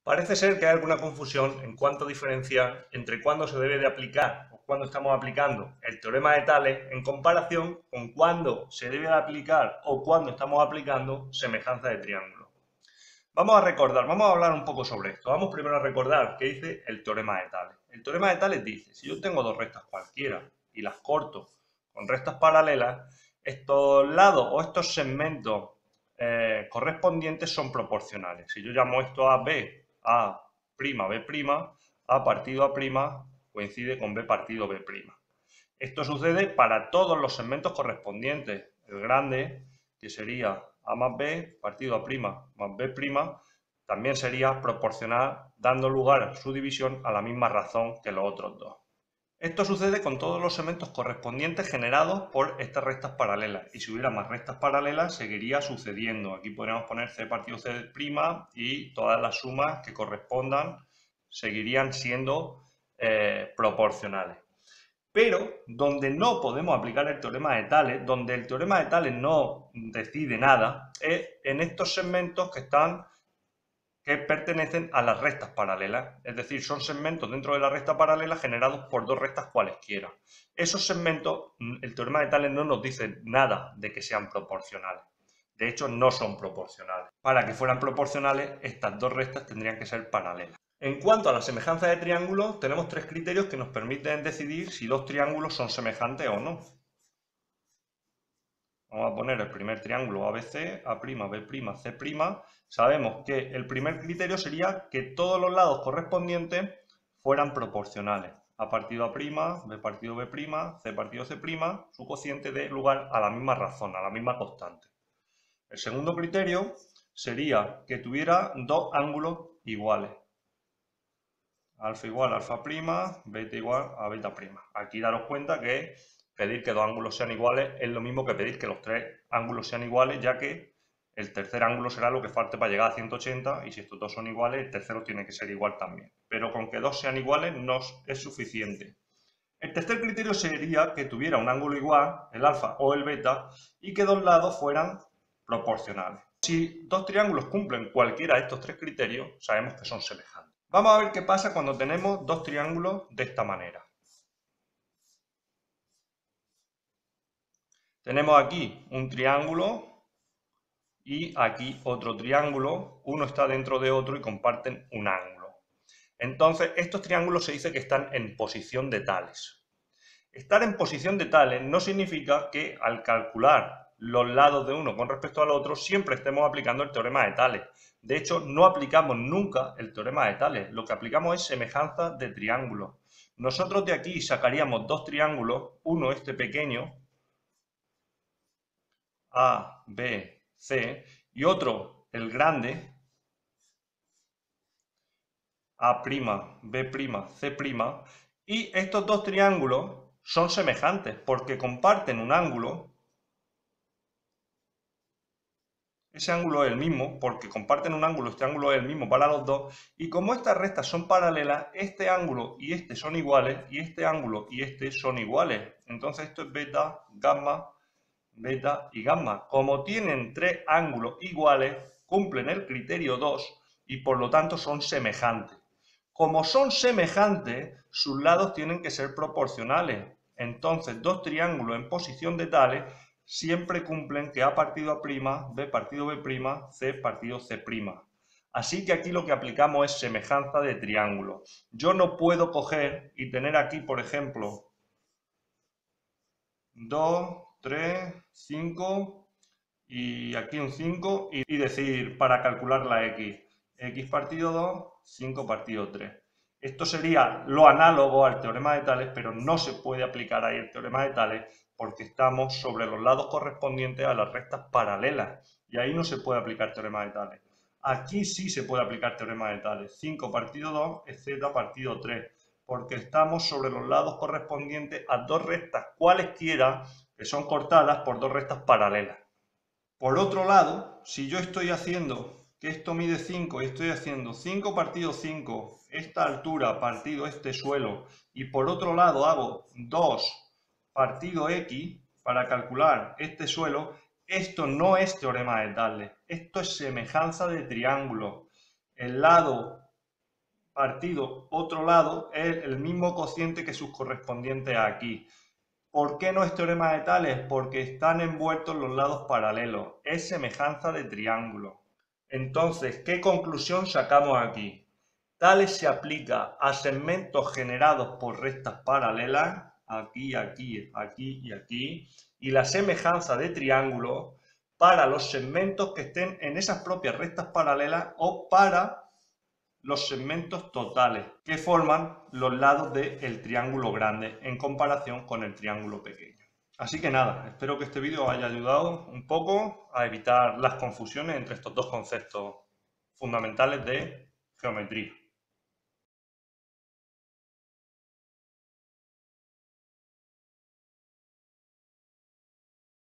Parece ser que hay alguna confusión en cuanto a diferenciar entre cuándo se debe de aplicar o cuándo estamos aplicando el teorema de Tales en comparación con cuándo se debe de aplicar o cuándo estamos aplicando semejanza de triángulo. Vamos a hablar un poco sobre esto. Vamos primero a recordar qué dice el teorema de Tales. El teorema de Tales dice, si yo tengo dos rectas cualquiera y las corto con rectas paralelas, estos lados o estos segmentos correspondientes son proporcionales. Si yo llamo esto A, B, A', B', A partido A' coincide con B partido B'. Esto sucede para todos los segmentos correspondientes. El grande, que sería A más B, partido A' más B', también sería proporcional, dando lugar a su división a la misma razón que los otros dos. Esto sucede con todos los segmentos correspondientes generados por estas rectas paralelas. Y si hubiera más rectas paralelas, seguiría sucediendo. Aquí podríamos poner C partido C' y todas las sumas que correspondan seguirían siendo proporcionales. Pero donde no podemos aplicar el teorema de Tales, donde el teorema de Tales no decide nada, es en estos segmentos que pertenecen a las rectas paralelas. Es decir, son segmentos dentro de la recta paralela generados por dos rectas cualesquiera. Esos segmentos, el teorema de Tales no nos dice nada de que sean proporcionales. De hecho, no son proporcionales. Para que fueran proporcionales, estas dos rectas tendrían que ser paralelas. En cuanto a la semejanza de triángulos, tenemos tres criterios que nos permiten decidir si dos triángulos son semejantes o no. Vamos a poner el primer triángulo ABC, A', B', C'. Sabemos que el primer criterio sería que todos los lados correspondientes fueran proporcionales. A partido A', B partido B', C partido C', su cociente dé lugar a la misma razón, a la misma constante. El segundo criterio sería que tuviera dos ángulos iguales. Alfa igual a alfa prima, beta igual a beta prima. Aquí daros cuenta que pedir que dos ángulos sean iguales es lo mismo que pedir que los tres ángulos sean iguales, ya que el tercer ángulo será lo que falte para llegar a 180 y si estos dos son iguales, el tercero tiene que ser igual también. Pero con que dos sean iguales no es suficiente. El tercer criterio sería que tuviera un ángulo igual, el alfa o el beta, y que dos lados fueran proporcionales. Si dos triángulos cumplen cualquiera de estos tres criterios, sabemos que son semejantes. Vamos a ver qué pasa cuando tenemos dos triángulos de esta manera. Tenemos aquí un triángulo y aquí otro triángulo. Uno está dentro de otro y comparten un ángulo. Entonces, estos triángulos se dice que están en posición de Tales. Estar en posición de Tales no significa que al calcular los lados de uno con respecto al otro siempre estemos aplicando el teorema de Tales. De hecho, no aplicamos nunca el teorema de Tales. Lo que aplicamos es semejanza de triángulos. Nosotros de aquí sacaríamos dos triángulos, uno este pequeño, A, B, C, y otro, el grande, A', B', C', y estos dos triángulos son semejantes porque comparten un ángulo. Ese ángulo es el mismo, porque comparten un ángulo, este ángulo es el mismo para los dos, y como estas rectas son paralelas, este ángulo y este son iguales, y este ángulo y este son iguales. Entonces esto es beta y gamma. Como tienen tres ángulos iguales, cumplen el criterio 2 y por lo tanto son semejantes. Como son semejantes, sus lados tienen que ser proporcionales. Entonces, dos triángulos en posición de Tales siempre cumplen que A partido A', B partido B', C partido C'. Así que aquí lo que aplicamos es semejanza de triángulo. Yo no puedo coger y tener aquí, por ejemplo, 2, 3, 5 y aquí un 5 y decir para calcular la x partido 2, 5 partido 3. Esto sería lo análogo al teorema de Tales, pero no se puede aplicar ahí el teorema de Tales porque estamos sobre los lados correspondientes a las rectas paralelas y ahí no se puede aplicar teorema de Tales. Aquí sí se puede aplicar teorema de Tales. 5 partido 2 es z partido 3 porque estamos sobre los lados correspondientes a dos rectas cualesquiera que son cortadas por dos rectas paralelas. Por otro lado, si yo estoy haciendo que esto mide 5 y estoy haciendo 5 partido 5, esta altura partido este suelo, y por otro lado hago 2 partido x para calcular este suelo, esto no es teorema de Tales, esto es semejanza de triángulo. El lado partido otro lado es el mismo cociente que sus correspondientes aquí. ¿Por qué no es teorema de Tales? Porque están envueltos los lados paralelos. Es semejanza de triángulo. Entonces, ¿qué conclusión sacamos aquí? Tales se aplica a segmentos generados por rectas paralelas, aquí, aquí, aquí y aquí, y la semejanza de triángulo para los segmentos que estén en esas propias rectas paralelas o para los segmentos totales que forman los lados del triángulo grande en comparación con el triángulo pequeño. Así que nada, espero que este vídeo os haya ayudado un poco a evitar las confusiones entre estos dos conceptos fundamentales de geometría.